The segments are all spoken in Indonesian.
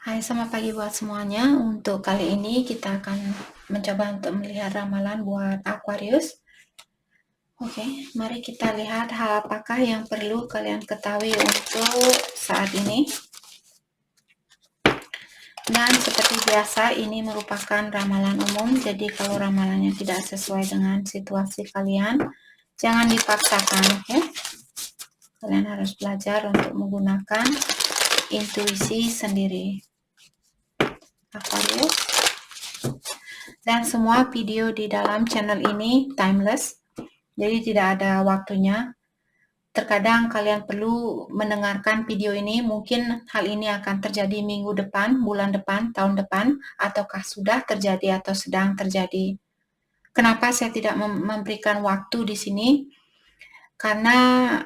Hai, selamat pagi buat semuanya. Untuk kali ini kita akan mencoba untuk melihat ramalan buat Aquarius. Oke, mari kita lihat hal apakah yang perlu kalian ketahui untuk saat ini. Dan seperti biasa, ini merupakan ramalan umum. Jadi kalau ramalannya tidak sesuai dengan situasi kalian, jangan dipaksakan, oke? Kalian harus belajar untuk menggunakan intuisi sendiri. Aquarius. Dan semua video di dalam channel ini timeless, jadi tidak ada waktunya. Terkadang kalian perlu mendengarkan video ini, mungkin hal ini akan terjadi minggu depan, bulan depan, tahun depan, ataukah sudah terjadi atau sedang terjadi. Kenapa saya tidak memberikan waktu di sini? Karena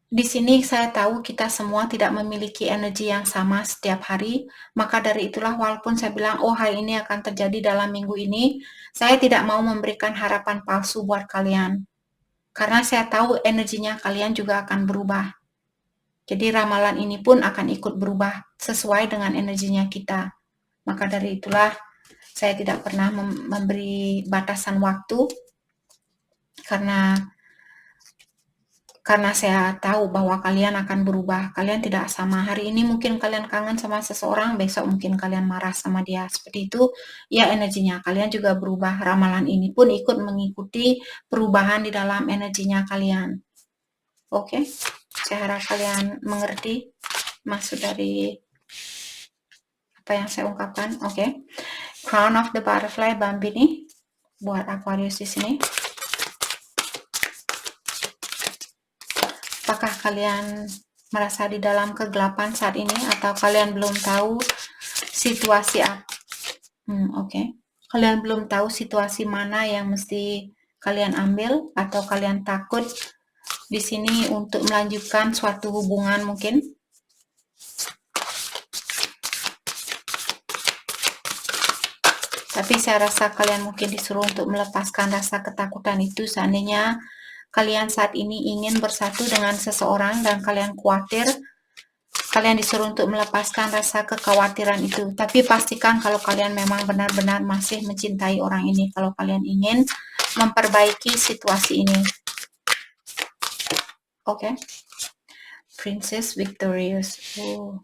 di sini saya tahu kita semua tidak memiliki energi yang sama setiap hari, maka dari itulah walaupun saya bilang, oh hal ini akan terjadi dalam minggu ini, saya tidak mau memberikan harapan palsu buat kalian. Karena saya tahu energinya kalian juga akan berubah. Jadi ramalan ini pun akan ikut berubah sesuai dengan energinya kita. Maka dari itulah saya tidak pernah memberi batasan waktu, karena saya tahu bahwa kalian akan berubah. Kalian tidak sama. Hari ini mungkin kalian kangen sama seseorang, besok mungkin kalian marah sama dia. Seperti itu, ya energinya kalian juga berubah. Ramalan ini pun ikut mengikuti perubahan di dalam energinya kalian. Oke, saya harap kalian mengerti maksud dari apa yang saya ungkapkan. Oke. Crown of the Butterfly Bambini buat Aquarius di sini. Apakah kalian merasa di dalam kegelapan saat ini atau kalian belum tahu situasi apa? Oke. Kalian belum tahu situasi mana yang mesti kalian ambil atau kalian takut di sini untuk melanjutkan suatu hubungan mungkin? Tapi saya rasa kalian mungkin disuruh untuk melepaskan rasa ketakutan itu seandainya kalian saat ini ingin bersatu dengan seseorang dan kalian khawatir, kalian disuruh untuk melepaskan rasa kekhawatiran itu. Tapi pastikan kalau kalian memang benar-benar masih mencintai orang ini, kalau kalian ingin memperbaiki situasi ini. Oke. Princess Victorious. Oh.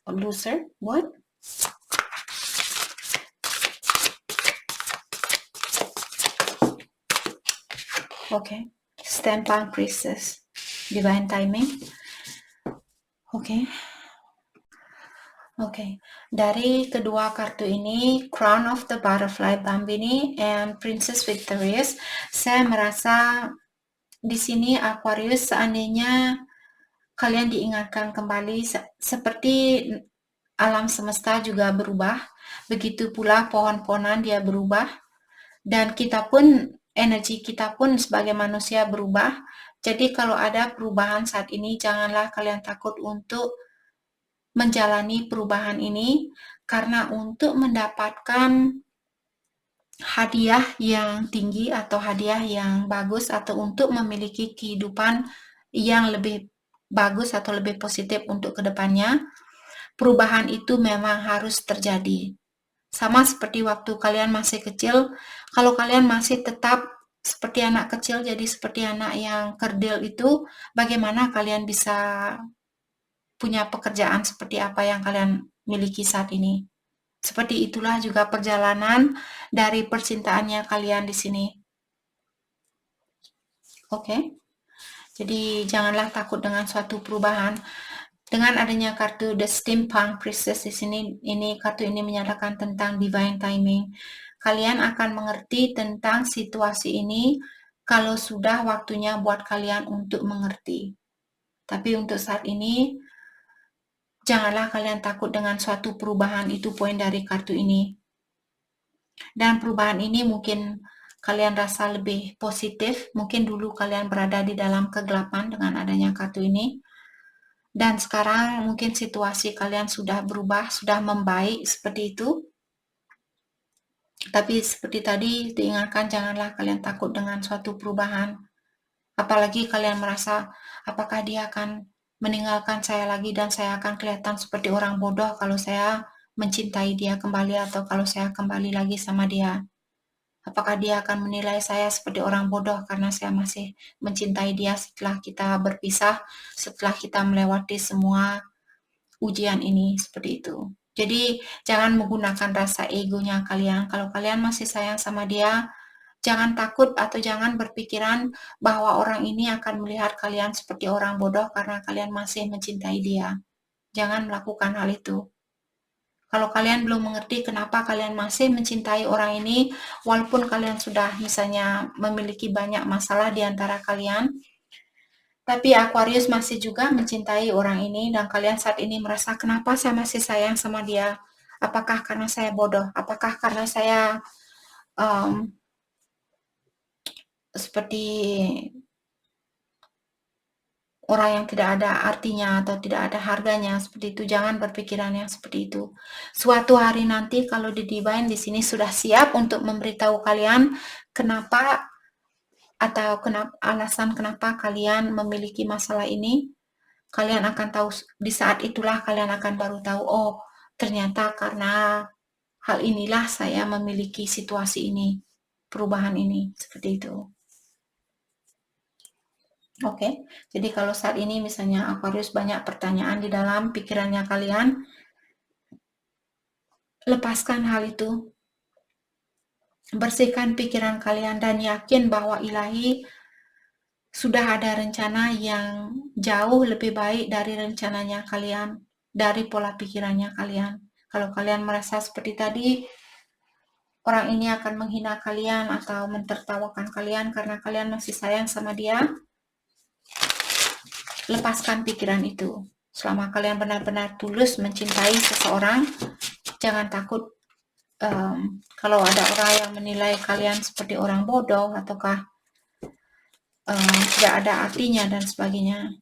Loser? What? Okay. Stampan Princess. Divine Timing. Oke. Oke. Dari kedua kartu ini, Crown of the Butterfly Bambini and Princess Victorious, saya merasa di sini Aquarius seandainya kalian diingatkan kembali seperti alam semesta juga berubah, begitu pula pohon-pohonan dia berubah, dan kita pun, energi kita pun sebagai manusia berubah. Jadi kalau ada perubahan saat ini, janganlah kalian takut untuk menjalani perubahan ini, karena untuk mendapatkan hadiah yang tinggi atau hadiah yang bagus atau untuk memiliki kehidupan yang lebih bagus atau lebih positif untuk kedepannya, perubahan itu memang harus terjadi. Sama seperti waktu kalian masih kecil, kalau kalian masih tetap seperti anak kecil, jadi seperti anak yang kerdil itu, bagaimana kalian bisa punya pekerjaan seperti apa yang kalian miliki saat ini? Seperti itulah juga perjalanan dari percintaannya kalian di sini. Oke. Jadi janganlah takut dengan suatu perubahan. Dengan adanya kartu The Steampunk Princess di sini, kartu ini menyatakan tentang divine timing. Kalian akan mengerti tentang situasi ini kalau sudah waktunya buat kalian untuk mengerti. Tapi untuk saat ini, janganlah kalian takut dengan suatu perubahan, itu poin dari kartu ini. Dan perubahan ini mungkin kalian rasa lebih positif, mungkin dulu kalian berada di dalam kegelapan dengan adanya kartu ini. Dan sekarang mungkin situasi kalian sudah berubah, sudah membaik seperti itu. Tapi seperti tadi diingatkan, janganlah kalian takut dengan suatu perubahan. Apalagi kalian merasa apakah dia akan meninggalkan saya lagi dan saya akan kelihatan seperti orang bodoh kalau saya mencintai dia kembali atau kalau saya kembali lagi sama dia. Apakah dia akan menilai saya seperti orang bodoh karena saya masih mencintai dia setelah kita berpisah, setelah kita melewati semua ujian ini, seperti itu. Jadi jangan menggunakan rasa egonya kalian. Kalau kalian masih sayang sama dia, jangan takut atau jangan berpikiran bahwa orang ini akan melihat kalian seperti orang bodoh karena kalian masih mencintai dia. Jangan melakukan hal itu. Kalau kalian belum mengerti kenapa kalian masih mencintai orang ini, walaupun kalian sudah misalnya memiliki banyak masalah di antara kalian, tapi Aquarius masih juga mencintai orang ini dan kalian saat ini merasa kenapa saya masih sayang sama dia? Apakah karena saya bodoh? Apakah karena saya seperti orang yang tidak ada artinya atau tidak ada harganya, seperti itu? Jangan berpikiran yang seperti itu. Suatu hari nanti kalau di Divine di sini sudah siap untuk memberitahu kalian kenapa atau alasan kenapa kalian memiliki masalah ini, kalian akan tahu di saat itulah kalian akan baru tahu, oh ternyata karena hal inilah saya memiliki situasi ini, perubahan ini, seperti itu. Oke, jadi kalau saat ini misalnya Aquarius banyak pertanyaan di dalam pikirannya kalian, lepaskan hal itu, bersihkan pikiran kalian dan yakin bahwa ilahi sudah ada rencana yang jauh lebih baik dari rencananya kalian, dari pola pikirannya kalian. Kalau kalian merasa seperti tadi, orang ini akan menghina kalian atau mentertawakan kalian karena kalian masih sayang sama dia, lepaskan pikiran itu. Selama kalian benar-benar tulus mencintai seseorang, jangan takut kalau ada orang yang menilai kalian seperti orang bodoh ataukah tidak ada artinya dan sebagainya.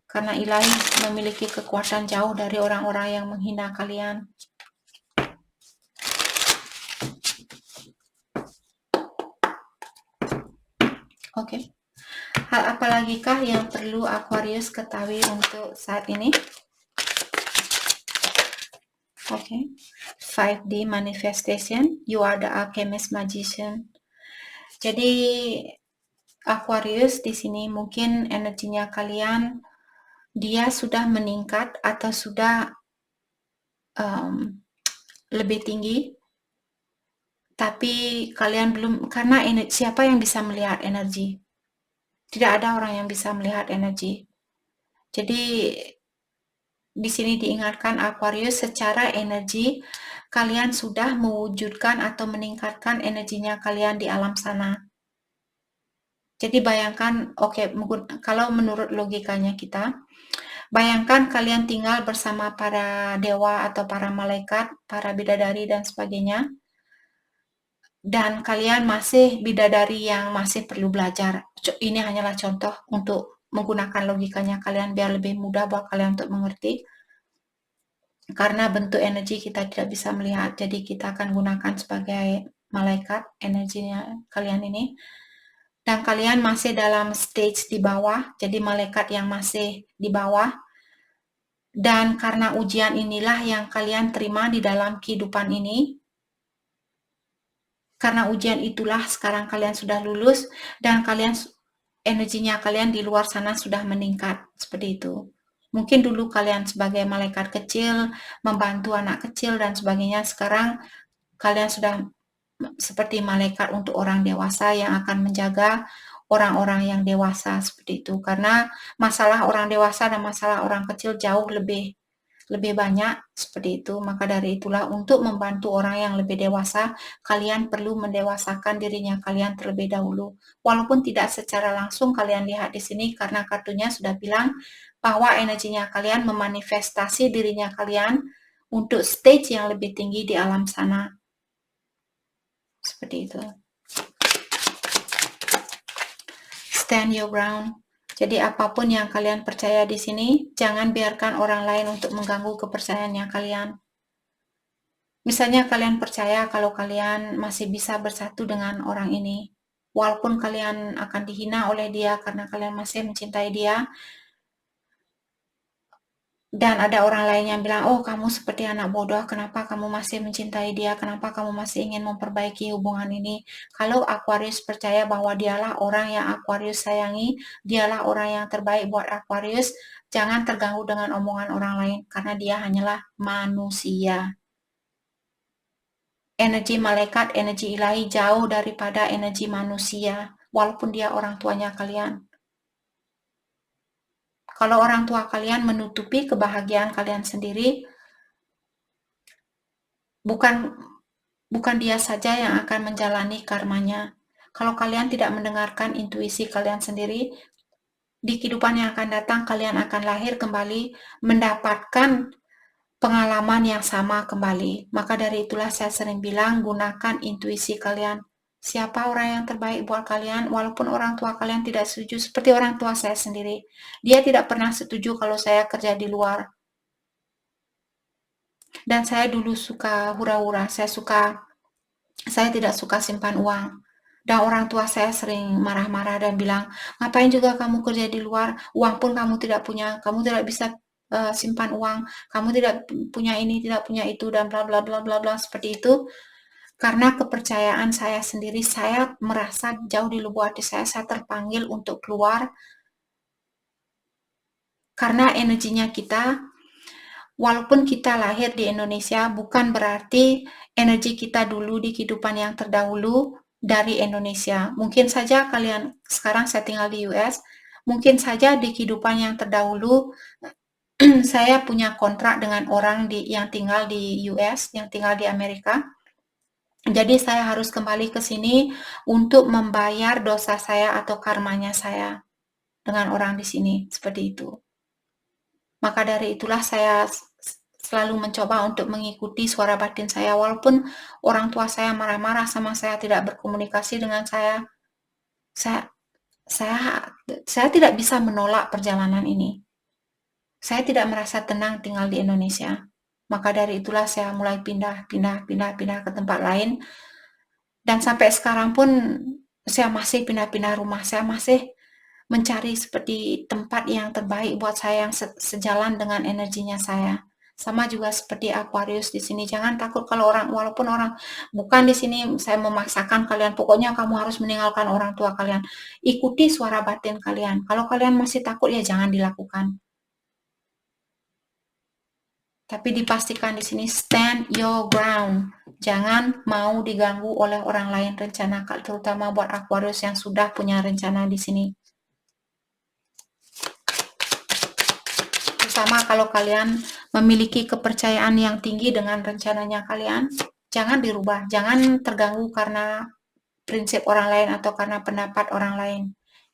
Karena ilahi memiliki kekuatan jauh dari orang-orang yang menghina kalian. Oke. Hal apa lagi kah yang perlu Aquarius ketahui untuk saat ini? Oke. 5D manifestation, you are the alchemist magician. Jadi Aquarius di sini mungkin energinya kalian dia sudah meningkat atau sudah lebih tinggi, tapi kalian belum, karena siapa yang bisa melihat energi? Tidak ada orang yang bisa melihat energi. Jadi di sini diingatkan Aquarius secara energi kalian sudah mewujudkan atau meningkatkan energinya kalian di alam sana. Jadi bayangkan, oke, kalau menurut logikanya kita, bayangkan kalian tinggal bersama para dewa atau para malaikat, para bidadari dan sebagainya, dan kalian masih bidadari yang masih perlu belajar. Ini hanyalah contoh untuk menggunakan logikanya kalian biar lebih mudah buat kalian untuk mengerti. Karena bentuk energi kita tidak bisa melihat, jadi kita akan gunakan sebagai malaikat energinya kalian ini. Dan kalian masih dalam stage di bawah, jadi malaikat yang masih di bawah. Dan karena ujian inilah yang kalian terima di dalam kehidupan ini. Karena ujian itulah sekarang kalian sudah lulus dan kalian energinya kalian di luar sana sudah meningkat, seperti itu. Mungkin dulu kalian sebagai malaikat kecil, membantu anak kecil dan sebagainya. Sekarang kalian sudah seperti malaikat untuk orang dewasa yang akan menjaga orang-orang yang dewasa, seperti itu. Karena masalah orang dewasa dan masalah orang kecil jauh lebih banyak, seperti itu. Maka dari itulah untuk membantu orang yang lebih dewasa, kalian perlu mendewasakan dirinya kalian terlebih dahulu. Walaupun tidak secara langsung kalian lihat di sini karena kartunya sudah bilang bahwa energinya kalian memanifestasi dirinya kalian untuk stage yang lebih tinggi di alam sana. Seperti itu. Stand your ground. Jadi apapun yang kalian percaya di sini, jangan biarkan orang lain untuk mengganggu kepercayaannya kalian. Misalnya kalian percaya kalau kalian masih bisa bersatu dengan orang ini, walaupun kalian akan dihina oleh dia karena kalian masih mencintai dia, Dan ada orang lain yang bilang, oh kamu seperti anak bodoh, kenapa kamu masih mencintai dia, kenapa kamu masih ingin memperbaiki hubungan ini. Kalau Aquarius percaya bahwa dialah orang yang Aquarius sayangi, dialah orang yang terbaik buat Aquarius, jangan terganggu dengan omongan orang lain, karena dia hanyalah manusia. Energi malaikat, energi ilahi jauh daripada energi manusia, walaupun dia orang tuanya kalian. Kalau orang tua kalian menutupi kebahagiaan kalian sendiri, bukan dia saja yang akan menjalani karmanya. Kalau kalian tidak mendengarkan intuisi kalian sendiri, di kehidupan yang akan datang kalian akan lahir kembali mendapatkan pengalaman yang sama kembali. Maka dari itulah saya sering bilang, gunakan intuisi kalian. Siapa orang yang terbaik buat kalian, walaupun orang tua kalian tidak setuju, seperti orang tua saya sendiri. Dia tidak pernah setuju kalau saya kerja di luar. Dan saya dulu suka hura-hura, saya tidak suka simpan uang. Dan orang tua saya sering marah-marah dan bilang, ngapain juga kamu kerja di luar, uang pun kamu tidak punya, kamu tidak bisa simpan uang, kamu tidak punya ini, tidak punya itu, dan bla bla bla bla bla seperti itu. Karena kepercayaan saya sendiri, saya merasa jauh di lubuk hati saya terpanggil untuk keluar. Karena energinya kita, walaupun kita lahir di Indonesia, bukan berarti energi kita dulu di kehidupan yang terdahulu dari Indonesia. Mungkin saja kalian, sekarang saya tinggal di US, mungkin saja di kehidupan yang terdahulu saya punya kontrak dengan orang yang tinggal di US, yang tinggal di Amerika. Jadi saya harus kembali ke sini untuk membayar dosa saya atau karmanya saya dengan orang di sini, seperti itu. Maka dari itulah saya selalu mencoba untuk mengikuti suara batin saya, walaupun orang tua saya marah-marah sama saya, tidak berkomunikasi dengan saya tidak bisa menolak perjalanan ini. Saya tidak merasa tenang tinggal di Indonesia. Maka dari itulah saya mulai pindah ke tempat lain. Dan sampai sekarang pun saya masih pindah-pindah rumah, saya masih mencari seperti tempat yang terbaik buat saya yang sejalan dengan energinya saya. Sama juga seperti Aquarius di sini. Jangan takut kalau walaupun orang bukan di sini saya memaksakan kalian, pokoknya kamu harus meninggalkan orang tua kalian. Ikuti suara batin kalian. Kalau kalian masih takut ya jangan dilakukan. Tapi dipastikan di sini stand your ground. Jangan mau diganggu oleh orang lain rencana, terutama buat Aquarius yang sudah punya rencana di sini. Terutama kalau kalian memiliki kepercayaan yang tinggi dengan rencananya kalian, jangan dirubah, jangan terganggu karena prinsip orang lain atau karena pendapat orang lain.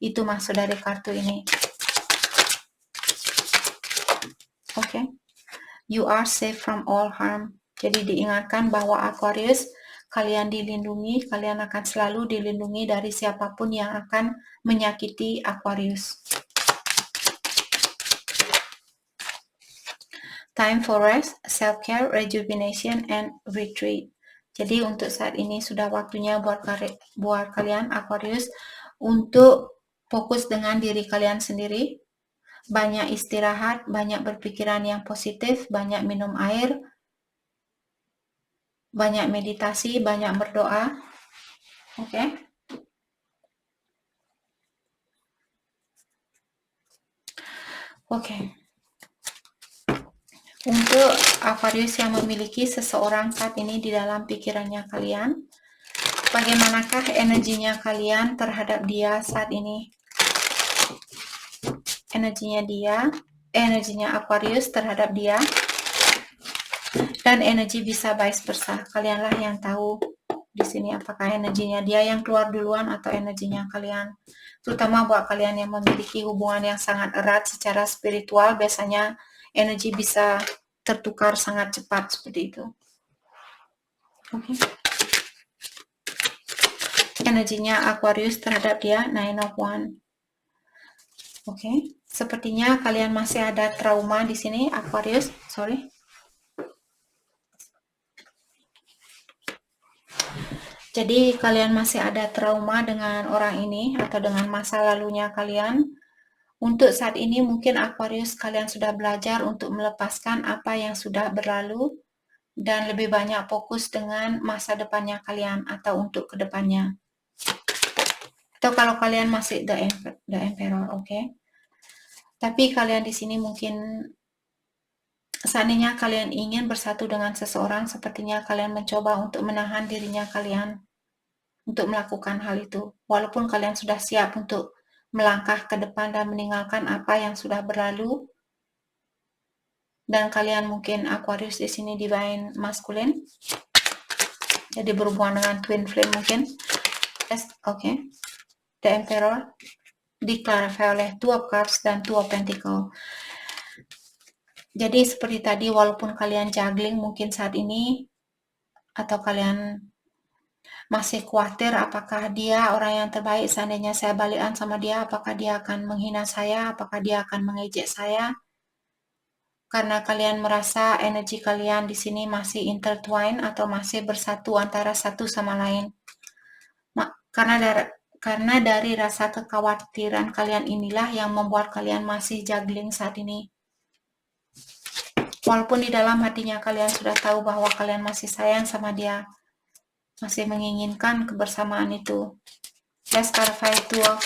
Itu maksud dari kartu ini. Oke. You are safe from all harm. Jadi diingatkan bahwa Aquarius, kalian dilindungi, kalian akan selalu dilindungi dari siapapun yang akan menyakiti Aquarius. Time for rest, self-care, rejuvenation, and retreat. Jadi untuk saat ini sudah waktunya buat kalian Aquarius untuk fokus dengan diri kalian sendiri. Banyak istirahat, banyak berpikiran yang positif, banyak minum air, banyak meditasi, banyak berdoa. Oke. Oke. Untuk Aquarius yang memiliki seseorang saat ini di dalam pikirannya kalian, bagaimanakah energinya kalian terhadap dia saat ini? Energinya Aquarius terhadap dia, dan energi bisa vice versa. Kalianlah yang tahu di sini apakah energinya dia yang keluar duluan atau energinya kalian. Terutama buat kalian yang memiliki hubungan yang sangat erat secara spiritual, biasanya energi bisa tertukar sangat cepat seperti itu. Oke. Energinya Aquarius terhadap dia, Nine of Wands. Oke. Sepertinya kalian masih ada trauma di sini, Aquarius. Sorry. Jadi kalian masih ada trauma dengan orang ini atau dengan masa lalunya kalian. Untuk saat ini mungkin Aquarius kalian sudah belajar untuk melepaskan apa yang sudah berlalu dan lebih banyak fokus dengan masa depannya kalian atau untuk kedepannya. Atau kalau kalian masih the Emperor, oke. Tapi kalian di sini mungkin seandainya kalian ingin bersatu dengan seseorang, sepertinya kalian mencoba untuk menahan dirinya kalian untuk melakukan hal itu. Walaupun kalian sudah siap untuk melangkah ke depan dan meninggalkan apa yang sudah berlalu. Dan kalian mungkin Aquarius di sini divine masculine. Jadi berhubungan dengan twin flame mungkin. Yes, oke. The Emperor diklarify oleh Two of Cups dan Two of Pentacles. Jadi seperti tadi, walaupun kalian juggling mungkin saat ini, atau kalian masih khawatir apakah dia orang yang terbaik, seandainya saya balikan sama dia, apakah dia akan menghina saya, apakah dia akan mengejek saya, karena kalian merasa energi kalian di sini masih intertwine atau masih bersatu antara satu sama lain. Karena dari rasa kekhawatiran kalian inilah yang membuat kalian masih juggling saat ini. Walaupun di dalam hatinya kalian sudah tahu bahwa kalian masih sayang sama dia, masih menginginkan kebersamaan itu. Let's clarify Two of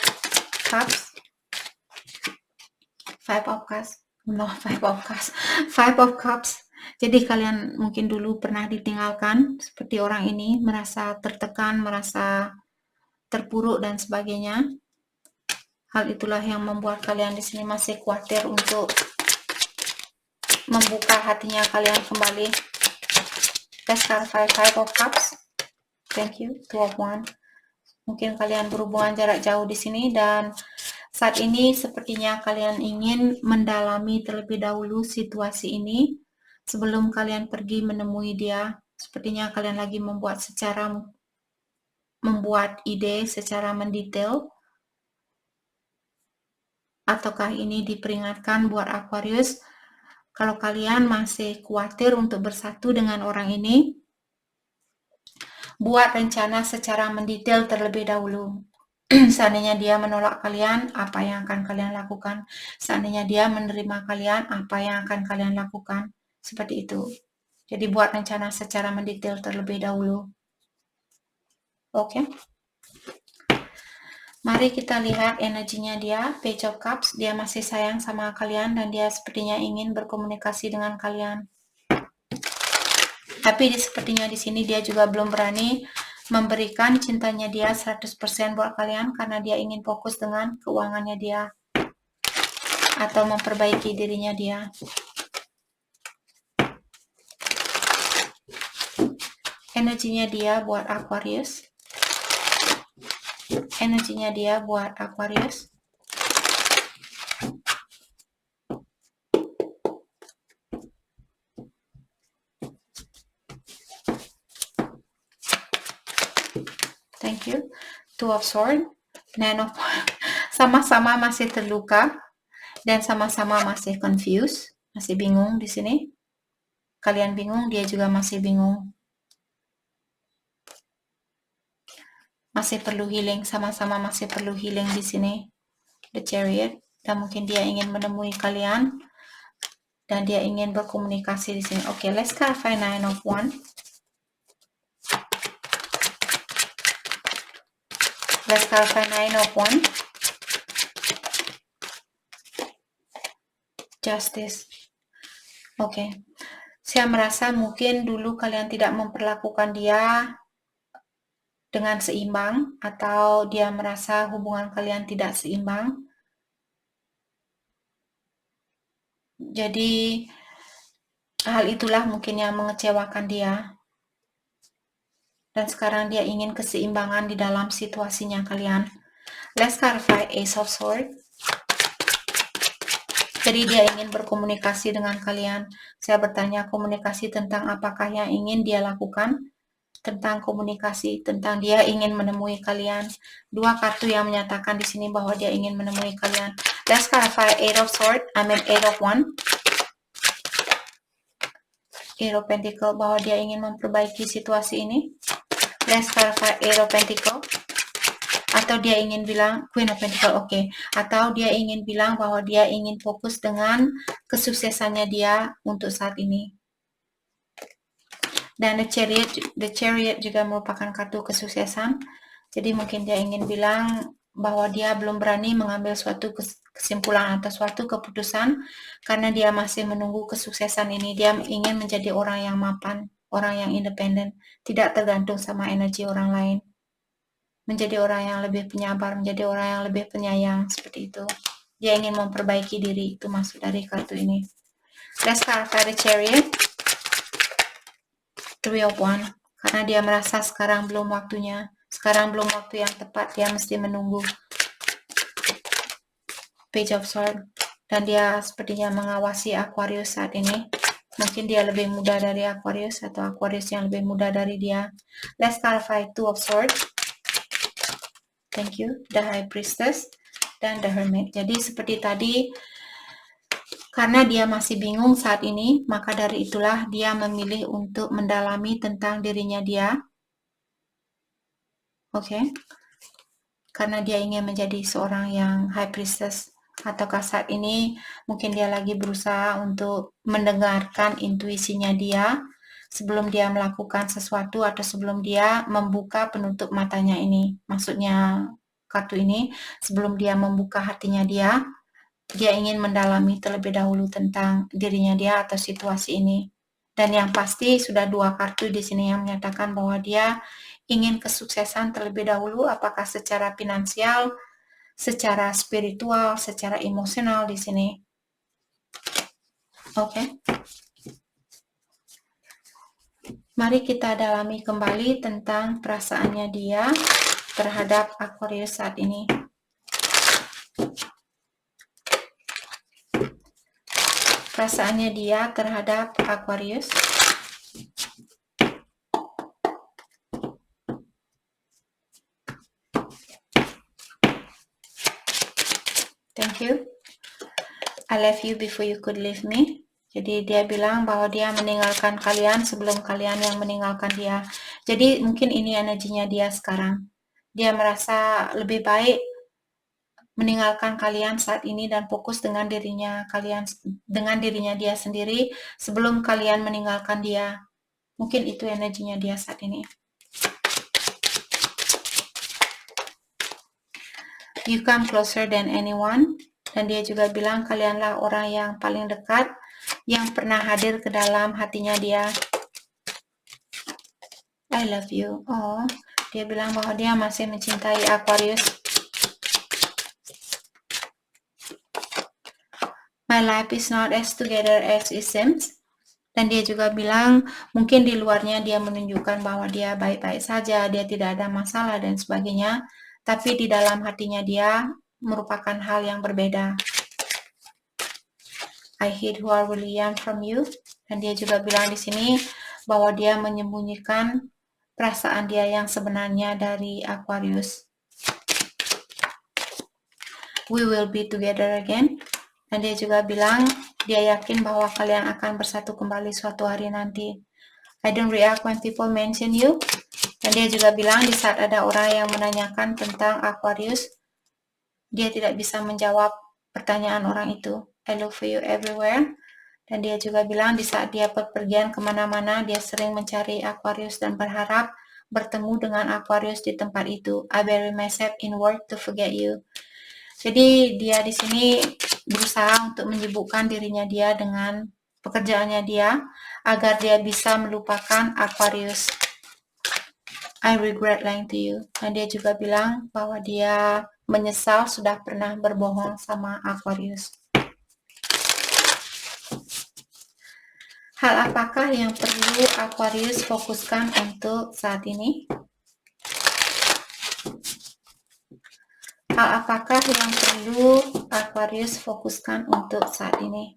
Cups, Five of Cups, no, Five of Cups, Five of Cups. Jadi kalian mungkin dulu pernah ditinggalkan, seperti orang ini, merasa tertekan, merasa terpuruk dan sebagainya. Hal itulah yang membuat kalian di sini masih khawatir untuk membuka hatinya kalian kembali. Let's clarify Five of Cups. Thank you. Two of Wands. Mungkin kalian berhubungan jarak jauh di sini dan saat ini sepertinya kalian ingin mendalami terlebih dahulu situasi ini sebelum kalian pergi menemui dia. Sepertinya kalian lagi membuat ide secara mendetail. Ataukah ini diperingatkan buat Aquarius? Kalau kalian masih khawatir untuk bersatu dengan orang ini, buat rencana secara mendetail terlebih dahulu. Seandainya dia menolak kalian, apa yang akan kalian lakukan? Seandainya dia menerima kalian, apa yang akan kalian lakukan? Seperti itu. Jadi buat rencana secara mendetail terlebih dahulu. Oke. Mari kita lihat energinya dia, Page of Cups. Dia masih sayang sama kalian dan dia sepertinya ingin berkomunikasi dengan kalian. Tapi sepertinya di sini dia juga belum berani memberikan cintanya dia 100% buat kalian karena dia ingin fokus dengan keuangannya dia atau memperbaiki dirinya dia. Energinya dia buat Aquarius. Energinya dia buat Aquarius. Thank you. Two of Swords. Nine of sama-sama masih terluka dan sama-sama masih confused, masih bingung di sini. Kalian bingung, dia juga masih bingung. Masih perlu healing, sama-sama masih perlu healing di sini. The Chariot, dan mungkin dia ingin menemui kalian dan dia ingin berkomunikasi di sini. Oke, let's clarify Nine of Wands. Let's clarify Nine of Wands. Justice. Oke. Saya merasa mungkin dulu kalian tidak memperlakukan dia dengan seimbang atau dia merasa hubungan kalian tidak seimbang. Jadi hal itulah mungkin yang mengecewakan dia. Dan sekarang dia ingin keseimbangan di dalam situasinya kalian. Let's clarify Ace of Swords. Jadi dia ingin berkomunikasi dengan kalian. Saya bertanya komunikasi tentang apakah yang ingin dia lakukan. Tentang komunikasi, tentang dia ingin menemui kalian. Dua kartu yang menyatakan di sini bahwa dia ingin menemui kalian. Let's clarify Eight of Swords, Eight of Wands. Eight of Pentacles, bahwa dia ingin memperbaiki situasi ini. Let's clarify Eight of Pentacles. Atau dia ingin bilang Queen of Pentacles, oke. Atau dia ingin bilang bahwa dia ingin fokus dengan kesuksesannya dia untuk saat ini. Dan the Chariot juga merupakan kartu kesuksesan. Jadi mungkin dia ingin bilang bahwa dia belum berani mengambil suatu kesimpulan atau suatu keputusan karena dia masih menunggu kesuksesan ini. Dia ingin menjadi orang yang mapan, orang yang independen, tidak tergantung sama energi orang lain. Menjadi orang yang lebih penyabar, menjadi orang yang lebih penyayang, seperti itu. Dia ingin memperbaiki diri, itu maksud dari kartu ini. Let's clarify the Chariot. Three of Wands. Karena dia merasa sekarang belum waktunya. Sekarang belum waktu yang tepat, dia mesti menunggu. Page of Swords. Dan dia sepertinya mengawasi Aquarius saat ini. Mungkin dia lebih muda dari Aquarius atau Aquarius yang lebih muda dari dia. Let's clarify Two of Swords. Thank you. The High Priestess dan The Hermit. Jadi seperti tadi, karena dia masih bingung saat ini, maka dari itulah dia memilih untuk mendalami tentang dirinya dia. Oke. Karena dia ingin menjadi seorang yang High Priestess. Ataukah saat ini mungkin dia lagi berusaha untuk mendengarkan intuisinya dia sebelum dia melakukan sesuatu atau sebelum dia membuka penutup matanya ini. Maksudnya kartu ini, sebelum dia membuka hatinya dia ingin mendalami terlebih dahulu tentang dirinya dia atau situasi ini. Dan yang pasti sudah dua kartu di sini yang menyatakan bahwa dia ingin kesuksesan terlebih dahulu, apakah secara finansial, secara spiritual, secara emosional di sini. Oke. Mari kita dalami kembali tentang perasaannya dia terhadap Aquarius saat ini. Perasaannya dia terhadap Aquarius. Thank you. I left you before you could leave me. Jadi dia bilang bahwa dia meninggalkan kalian sebelum kalian yang meninggalkan dia. Jadi mungkin ini energinya dia sekarang. Dia merasa lebih baik meninggalkan kalian saat ini dan fokus dengan dirinya dia sendiri sebelum kalian meninggalkan dia. Mungkin itu energinya dia saat ini. You come closer than anyone. Dan dia juga bilang kalianlah orang yang paling dekat yang pernah hadir ke dalam hatinya dia. I love you. Oh, dia bilang bahwa dia masih mencintai Aquarius. My life is not as together as it seems. Dan dia juga bilang mungkin di luarnya dia menunjukkan bahwa dia baik-baik saja, dia tidak ada masalah dan sebagainya. Tapi di dalam hatinya dia merupakan hal yang berbeda. I hid who I really am from you. Dan dia juga bilang di sini bahwa dia menyembunyikan perasaan dia yang sebenarnya dari Aquarius. We will be together again. Dan dia juga bilang dia yakin bahwa kalian akan bersatu kembali suatu hari nanti. I don't react when people mention you. Dan dia juga bilang di saat ada orang yang menanyakan tentang Aquarius, dia tidak bisa menjawab pertanyaan orang itu. I look for you everywhere. Dan dia juga bilang di saat dia bepergian kemana-mana, dia sering mencari Aquarius dan berharap bertemu dengan Aquarius di tempat itu. I bury myself in work to forget you. Jadi dia di sini berusaha untuk menyibukkan dirinya dia dengan pekerjaannya dia agar dia bisa melupakan Aquarius. I regret lying to you. Dan dia juga bilang bahwa dia menyesal sudah pernah berbohong sama Aquarius. Hal apakah yang perlu Aquarius fokuskan untuk saat ini? Hal apakah yang perlu Aquarius fokuskan untuk saat ini?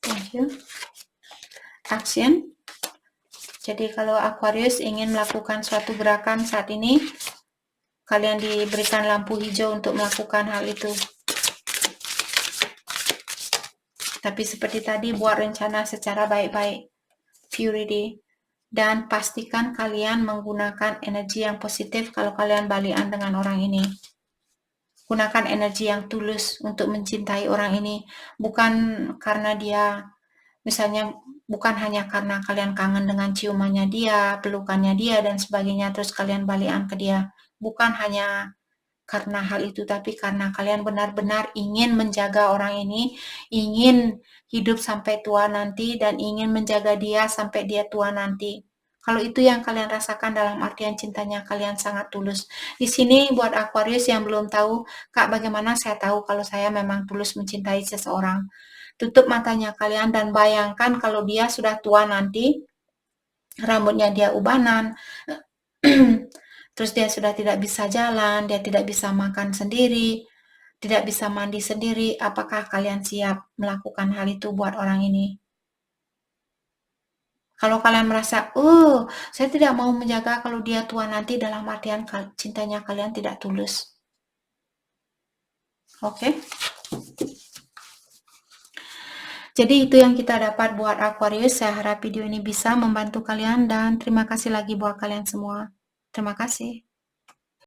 Thank you. Action. Jadi kalau Aquarius ingin melakukan suatu gerakan saat ini, kalian diberikan lampu hijau untuk melakukan hal itu. Tapi seperti tadi, buat rencana secara baik-baik, purity, dan pastikan kalian menggunakan energi yang positif kalau kalian balikan dengan orang ini. Gunakan energi yang tulus untuk mencintai orang ini, bukan karena dia, misalnya bukan hanya karena kalian kangen dengan ciumannya dia, pelukannya dia, dan sebagainya, terus kalian balikan ke dia. Bukan hanya karena hal itu, tapi karena kalian benar-benar ingin menjaga orang ini, ingin hidup sampai tua nanti, dan ingin menjaga dia sampai dia tua nanti. Kalau itu yang kalian rasakan dalam artian cintanya kalian sangat tulus. Di sini buat Aquarius yang belum tahu, Kak, bagaimana saya tahu kalau saya memang tulus mencintai seseorang? Tutup matanya kalian dan bayangkan kalau dia sudah tua nanti, rambutnya dia ubanan, terus dia sudah tidak bisa jalan, dia tidak bisa makan sendiri, tidak bisa mandi sendiri. Apakah kalian siap melakukan hal itu buat orang ini? Kalau kalian merasa, saya tidak mau menjaga kalau dia tua nanti, dalam artian cintanya kalian tidak tulus. Oke? Jadi itu yang kita dapat buat Aquarius. Saya harap video ini bisa membantu kalian, dan terima kasih lagi buat kalian semua. Terima kasih.